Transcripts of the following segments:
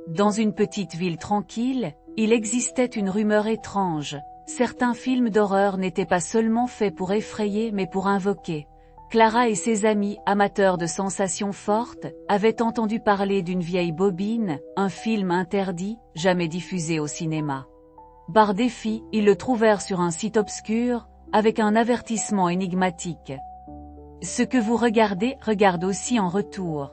Dans une petite ville tranquille, il existait une rumeur étrange. Certains films d'horreur n'étaient pas seulement faits pour effrayer mais pour invoquer. Clara et ses amis, amateurs de sensations fortes, avaient entendu parler d'une vieille bobine, un film interdit, jamais diffusé au cinéma. Par défi, ils le trouvèrent sur un site obscur, avec un avertissement énigmatique. Ce que vous regardez, regarde aussi en retour.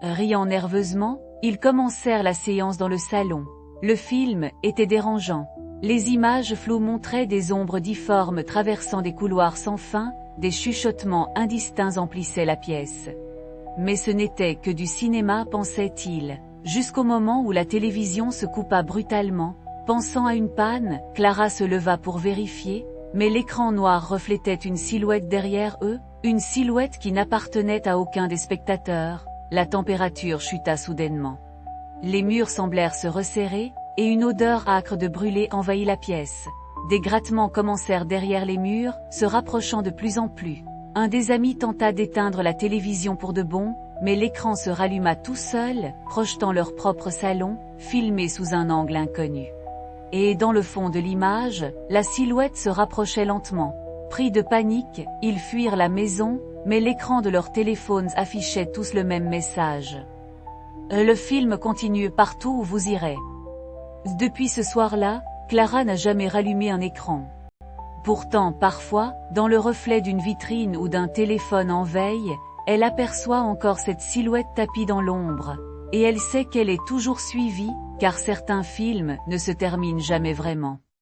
Riant nerveusement, ils commencèrent la séance dans le salon. Le film était dérangeant. Les images floues montraient des ombres difformes traversant des couloirs sans fin, des chuchotements indistincts emplissaient la pièce. Mais ce n'était que du cinéma, pensait-il. Jusqu'au moment où la télévision se coupa brutalement. Pensant à une panne, Clara se leva pour vérifier, mais l'écran noir reflétait une silhouette derrière eux, une silhouette qui n'appartenait à aucun des spectateurs. La température chuta soudainement. Les murs semblèrent se resserrer, et une odeur âcre de brûlé envahit la pièce. Des grattements commencèrent derrière les murs, se rapprochant de plus en plus. Un des amis tenta d'éteindre la télévision pour de bon, mais l'écran se ralluma tout seul, projetant leur propre salon, filmé sous un angle inconnu. Et dans le fond de l'image, la silhouette se rapprochait lentement. Pris de panique, ils fuirent la maison, mais l'écran de leurs téléphones affichait tous le même message. Le film continue partout où vous irez. Depuis ce soir-là, Clara n'a jamais rallumé un écran. Pourtant parfois, dans le reflet d'une vitrine ou d'un téléphone en veille, elle aperçoit encore cette silhouette tapie dans l'ombre. Et elle sait qu'elle est toujours suivie, car certains films ne se terminent jamais vraiment.